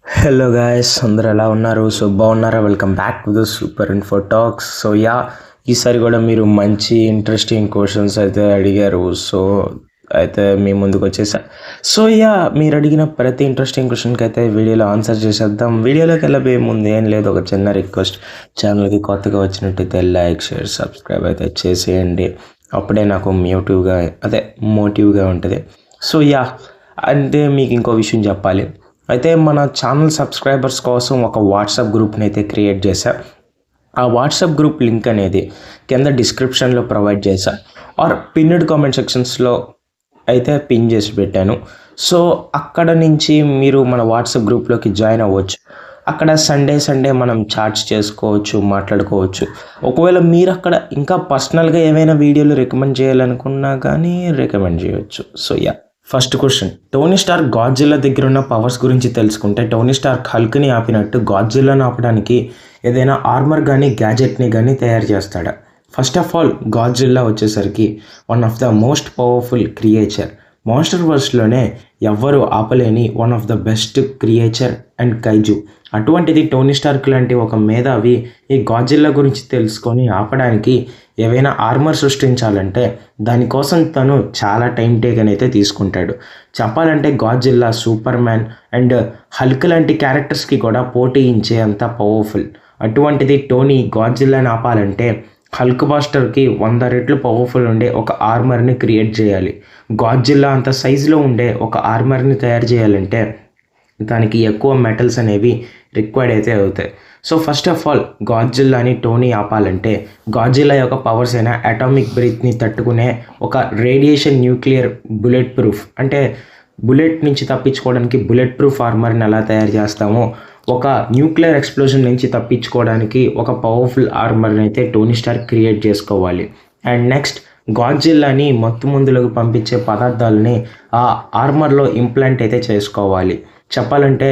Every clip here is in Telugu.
హలో గాయస్, అందరూ ఎలా ఉన్నారు? సో బాగున్నారా? Welcome back to the super info talks. So ఈసారి కూడా మీరు మంచి ఇంట్రెస్టింగ్ క్వశ్చన్స్ అయితే అడిగారు. సో అయితే మీ ముందుకు వచ్చేసా. సో మీరు అడిగిన ప్రతి ఇంట్రెస్టింగ్ క్వశ్చన్కి అయితే వీడియోలో ఆన్సర్ చేసేద్దాం. వీడియోలోకి వెళ్ళబోయే ముందు ఏం లేదు, ఒక చిన్న రిక్వెస్ట్. ఛానల్కి కొత్తగా వచ్చినట్టయితే లైక్, షేర్, సబ్స్క్రైబ్ అయితే చేసేయండి. అప్పుడే నాకు మోటివ్గా ఉంటుంది. సో అంటే మీకు ఇంకో విషయం చెప్పాలి. అయితే మన ఛానల్ సబ్స్క్రైబర్స్ కోసం ఒక వాట్సాప్ గ్రూప్ని అయితే క్రియేట్ చేశా. ఆ వాట్సాప్ గ్రూప్ లింక్ అనేది కింద డిస్క్రిప్షన్లో ప్రొవైడ్ చేశా, ఆర్ పిన్డ్ కామెంట్ సెక్షన్స్లో అయితే పిన్ చేసి పెట్టాను. సో అక్కడ నుంచి మీరు మన వాట్సాప్ గ్రూప్లోకి జాయిన్ అవ్వచ్చు. అక్కడ సండే మనం చాట్స్ చేసుకోవచ్చు, మాట్లాడుకోవచ్చు. ఒకవేళ మీరు అక్కడ ఇంకా పర్సనల్గా ఏమైనా వీడియోలు రికమెండ్ చేయాలనుకున్నా కానీ రికమెండ్ చేయవచ్చు. So first question, Tony Stark Godzilla దగ్గర ఉన్న పవర్స్ గురించి తెలుసుకుంటే టోనీ స్టార్క్ హల్క్ని ఆపినట్టు గాడ్జిల్లాను ఆపడానికి ఏదైనా ఆర్మర్ కానీ గ్యాజెట్ని కానీ తయారు చేస్తాడా? ఫస్ట్ ఆఫ్ ఆల్, గాడ్జిల్లా వచ్చేసరికి one of the most powerful creature. Monster వర్స్లోనే ఎవ్వరూ ఆపలేని one of the best creature and kaiju. అటువంటిది టోనీ స్టార్క్ లాంటి ఒక మేధావి ఈ గాడ్జిల్లా గురించి తెలుసుకొని ఆపడానికి ఏవైనా ఆర్మర్ సృష్టించాలంటే దానికోసం తను చాలా టైం టేకన్ అయితే తీసుకుంటాడు. చెప్పాలంటే Godzilla super man and Hulk లాంటి క్యారెక్టర్స్కి కూడా పోటీ ఇచ్చే అంత పవర్ఫుల్. అటువంటిది టోనీ గాడ్జిల్లాని ఆపాలంటే హల్క్ బాస్టర్కి 100 రెట్లు పవర్ఫుల్ ఉండే ఒక ఆర్మర్ని క్రియేట్ చేయాలి. గాడ్జిల్లా అంత సైజులో ఉండే ఒక ఆర్మర్ని తయారు చేయాలంటే దానికి ఎక్కువ మెటల్స్ అనేవి రిక్వైర్డ్ అయితే అవుతాయి. సో ఫస్ట్ ఆఫ్ ఆల్, గాడ్జిల్లాని టోనీ ఆపాలంటే గాడ్జిల్లా యొక్క పవర్స్ అయిన అటామిక్ బ్రీత్ని తట్టుకునే ఒక రేడియేషన్ న్యూక్లియర్ బుల్లెట్ ప్రూఫ్, అంటే బుల్లెట్ నుంచి తప్పించుకోవడానికి బుల్లెట్ ప్రూఫ్ ఆర్మర్ని ఎలా తయారు చేస్తామో ఒక న్యూక్లియర్ ఎక్స్ప్లోజన్ నుంచి తప్పించుకోవడానికి ఒక పవర్ఫుల్ ఆర్మర్ని అయితే టోనీ స్టార్క్ క్రియేట్ చేసుకోవాలి. అండ్ నెక్స్ట్, గాడ్జిల్లాని మందులోకి పంపించే పదార్థాలని ఆ ఆర్మర్లో ఇంప్లాంట్ అయితే చేసుకోవాలి. చెప్పాలంటే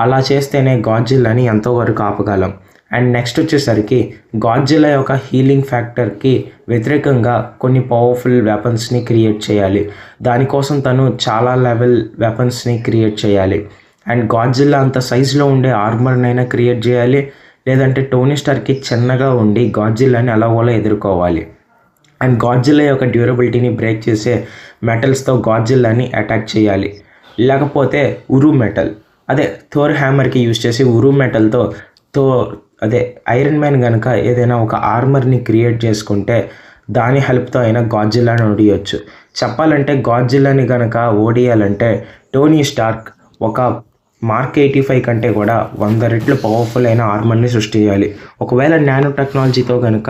అలా చేస్తేనే గాడ్జిల్లాని ఎంతోవరకు ఆపగలం. అండ్ నెక్స్ట్ వచ్చేసరికి గాడ్జిల్లా యొక్క హీలింగ్ ఫ్యాక్టర్కి వ్యతిరేకంగా కొన్ని పవర్ఫుల్ వెపన్స్ని క్రియేట్ చేయాలి. దానికోసం తను చాలా లెవెల్ వెపన్స్ని క్రియేట్ చేయాలి. అండ్ గాడ్జిల్లా అంత సైజులో ఉండే ఆర్మర్నైనా క్రియేట్ చేయాలి, లేదంటే టోనీ స్టార్క్కి చిన్నగా ఉండి గాడ్జిల్లాని అలా ఎదుర్కోవాలి. అండ్ గాడ్జిల్లా యొక్క డ్యూరబిలిటీని బ్రేక్ చేసే మెటల్స్తో గాడ్జిల్లాని అటాక్ చేయాలి. లేకపోతే ఉరు మెటల్, థోర్ హ్యామర్కి యూజ్ చేసి ఉరు మెటల్తో ఐరన్ మ్యాన్ కనుక ఏదైనా ఒక ఆర్మర్ని క్రియేట్ చేసుకుంటే దాని హెల్ప్తో అయినా గాడ్జిల్లాని ఓడియచ్చు. చెప్పాలంటే గాడ్జిల్లాని కనుక ఓడియాలంటే టోనీ స్టార్క్ ఒక మార్క్ 85 కంటే కూడా 100 రెట్లు పవర్ఫుల్ అయిన ఆర్మర్ని సృష్టించాలి. ఒకవేళ నానో టెక్నాలజీతో కనుక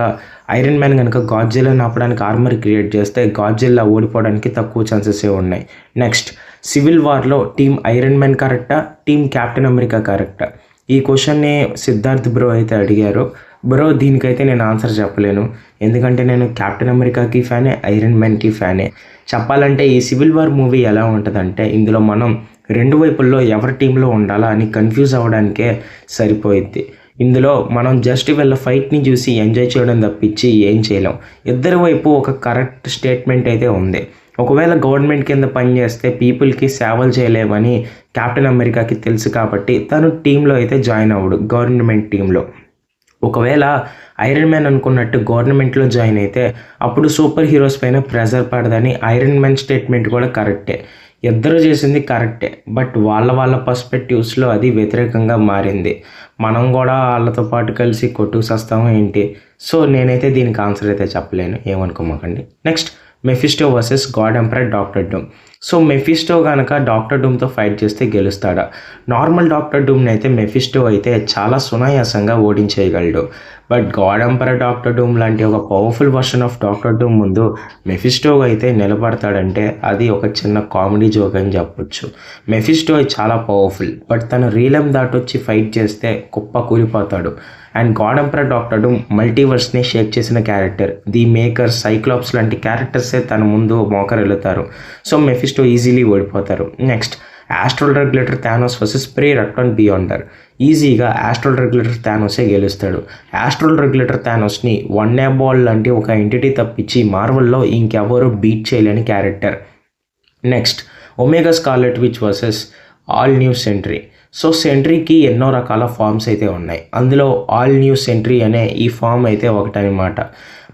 ఐరన్ మ్యాన్ కనుక గాడ్జిల్లాని ఆపడానికి ఆర్మర్ క్రియేట్ చేస్తే గాడ్జిల్లా ఓడిపోవడానికి తక్కువ ఛాన్సెసే ఉన్నాయి. నెక్స్ట్, సివిల్ వార్లో టీమ్ ఐరన్ మ్యాన్ కరెక్టా, టీమ్ కెప్టెన్ అమెరికా కరెక్టా? ఈ క్వశ్చన్ని సిద్ధార్థ్ బ్రో అయితే అడిగారు. బ్రో, దీనికైతే నేను ఆన్సర్ చెప్పలేను, ఎందుకంటే నేను కెప్టెన్ అమెరికాకి ఫ్యానే, ఐరన్ మ్యాన్కి ఫ్యానే. చెప్పాలంటే ఈ సివిల్ వార్ మూవీ ఎలా ఉంటుందంటే ఇందులో మనం రెండు వైపుల్లో ఎవరి టీంలో ఉండాలా అని కన్ఫ్యూజ్ అవ్వడానికే సరిపోయిద్ది. ఇందులో మనం జస్ట్ వీళ్ళ ఫైట్ని చూసి ఎంజాయ్ చేయడం తప్పించి ఏం చేయలేం. ఇద్దరి వైపు ఒక కరెక్ట్ స్టేట్మెంట్ అయితే ఉంది. ఒకవేళ గవర్నమెంట్ కింద పనిచేస్తే పీపుల్కి సేవలు చేయలేమని కెప్టెన్ అమెరికాకి తెలుసు కాబట్టి తను టీంలో అయితే జాయిన్ అవ్వడు, గవర్నమెంట్ టీంలో. ఒకవేళ ఐరన్ మ్యాన్ అనుకున్నట్టు గవర్నమెంట్లో జాయిన్ అయితే అప్పుడు సూపర్ హీరోస్ పైన ప్రెజర్ పడదని ఐరన్ మ్యాన్ స్టేట్మెంట్ కూడా కరెక్టే. ఇద్దరు చేసింది కరెక్టే, బట్ వాళ్ళ పర్స్పెక్టివ్స్లో అది వ్యతిరేకంగా మారింది. మనం కూడా వాళ్ళతో పాటు కలిసి కొట్టుకు ఏంటి? సో నేనైతే దీనికి ఆన్సర్ అయితే చెప్పలేను, ఏమనుకోమాకండి. Next, Mephisto versus God Emperor Doctor Doom. So Mephisto కనుక డాక్టర్ డూమ్తో ఫైట్ చేస్తే గెలుస్తాడా? నార్మల్ డాక్టర్ డూమ్ని అయితే మెఫిస్టో అయితే చాలా సునాయాసంగా ఓడించేయగలడు. But God Emperor Doctor Doom లాంటి ఒక powerful version of Doctor Doom ముందు మెఫిస్టో అయితే నిలబడతాడంటే అది ఒక చిన్న కామెడీ జోక్ అని చెప్పొచ్చు. మెఫిస్టో చాలా పవర్ఫుల్, బట్ తను రీలం దాటొచ్చి ఫైట్ చేస్తే కుప్ప కూలిపోతాడు. And God Emperor Doctor Doom మల్టీవర్స్ని షేక్ చేసిన క్యారెక్టర్. ది మేకర్, సైక్లాప్స్ లాంటి క్యారెక్టర్సే తన ముందు మోకరెళ్తారు. సో మెఫిస్టో ఈజీలీ ఓడిపోతారు. Next, astral regulator Thanos versus pre retcon Beyonder. ఈజీగా ఆస్ట్రల్ రెగ్యులేటర్ థానోసే గెలుస్తాడు. ఆస్ట్రల్ రెగ్యులేటర్ థానోస్ని వన్ బాల్ లాంటి ఒక ఎంటిటీ తప్పించి మార్వెల్లో ఇంకెవరూ బీట్ చేయలేని character. Next, Omega Scarlet Witch versus All New Sentry. So సెంట్రీకి ఎన్నో రకాల ఫామ్స్ అయితే ఉన్నాయి. అందులో ఆల్ న్యూ సెంట్రీ అనే ఈ ఫామ్ అయితే ఒకటనమాట.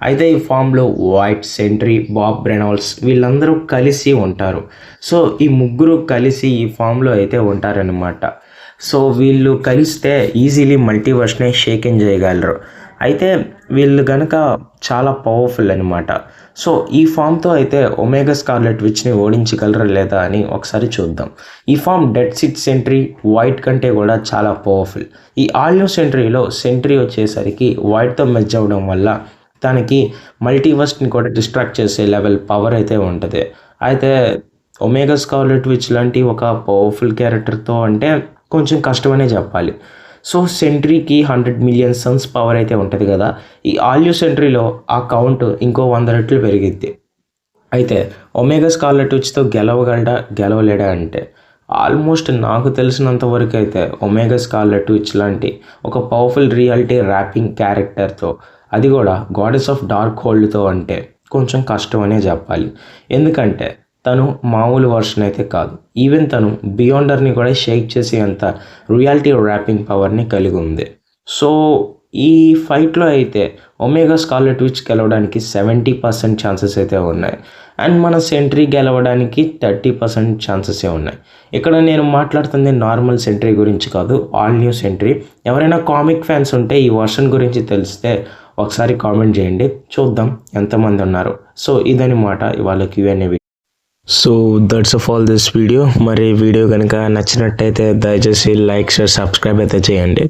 అయితే ఈ ఫామ్లో వైట్, సెంట్రీ, బాబ్ రెనాల్డ్స్ వీళ్ళందరూ కలిసి ఉంటారు. సో ఈ ముగ్గురు కలిసి ఈ ఫామ్లో అయితే ఉంటారనమాట. సో వీళ్ళు కలిస్తే ఈజీలీ మల్టీవర్స్ని షేక్ ఇన్ చేయగలరు. అయితే వీళ్ళు కనుక చాలా పవర్ఫుల్ అనమాట. సో ఈ ఫామ్తో అయితే ఒమేగా స్కార్లెట్ విచ్ని ఓడించగలరా లేదా అని ఒకసారి చూద్దాం. ఈ ఫామ్ డెడ్ సిట్ సెంట్రీ వైట్ కంటే కూడా చాలా పవర్ఫుల్. ఈ ఆల్ న్యూ సెంట్రీలో సెంట్రీ వచ్చేసరికి వైట్తో మెర్జ్ అవ్వడం వల్ల దానికి మల్టీవర్స్ని కూడా డిస్ట్రాక్ట్ చేసే లెవెల్ పవర్ అయితే ఉంటుంది. అయితే ఒమేగా స్కార్లెట్ విచ్ లాంటి ఒక పవర్ఫుల్ క్యారెక్టర్తో అంటే కొంచెం కష్టమనే చెప్పాలి. సో సెంట్రీకి 100 మిలియన్ సన్స్ పవర్ అయితే ఉంటుంది కదా. ఈ ఆల్ న్యూ సెంట్రీలో ఆ కౌంట్ ఇంకో 100 రెట్లు పెరిగిద్ది. అయితే ఒమేగా స్కార్లెట్ విచ్తో గెలవలేడా అంటే ఆల్మోస్ట్ నాకు తెలిసినంత వరకు అయితే ఒమేగా స్కార్లెట్ విచ్ లాంటి ఒక పవర్ఫుల్ రియాలిటీ ర్యాపింగ్ క్యారెక్టర్తో, అది కూడా గాడెస్ ఆఫ్ డార్క్ హోల్డ్తో అంటే కొంచెం కష్టం అనే చెప్పాలి. ఎందుకంటే తను మామూలు వర్షన్ అయితే కాదు. ఈవెన్ తను బియాండర్ని కూడా షేక్ చేసే అంత రియాలిటీ ర్యాపింగ్ పవర్ని కలిగి ఉంది. సో ఈ ఫైట్లో అయితే ఒమేగా స్కార్లెట్ విచ్ గెలవడానికి 70% ఛాన్సెస్ అయితే ఉన్నాయి. అండ్ మన సెంట్రీ గెలవడానికి 30% ఛాన్సెసే ఉన్నాయి. ఇక్కడ నేను మాట్లాడుతుంది నార్మల్ సెంట్రీ గురించి కాదు, ఆల్ న్యూ సెంట్రీ. ఎవరైనా కామిక్ ఫ్యాన్స్ ఉంటే ఈ వర్షన్ గురించి తెలిస్తే ఒకసారి కామెంట్ చేయండి, చూద్దాం ఎంతమంది ఉన్నారు. సో ఇదనమాట ఇవాళ Q&A. So that's of all this video. మరి వీడియో కనుక నచ్చినట్టయితే దయచేసి లైక్, షేర్, సబ్స్క్రైబ్ అయితే చేయండి.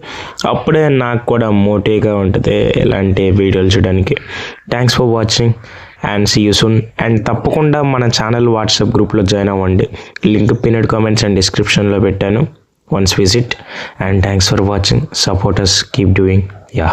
అప్పుడే నాకు కూడా మోటివ్గా ఉంటుంది ఇలాంటి వీడియోలు చూడడానికి. Thanks for watching and see you soon. And తప్పకుండా మన ఛానల్ వాట్సాప్ గ్రూప్లో జాయిన్ అవ్వండి. లింక్ పిన్నెడ్ కామెంట్స్ అండ్ డిస్క్రిప్షన్లో పెట్టాను. Once visit. And thanks for watching. Support us, keep doing. Yeah.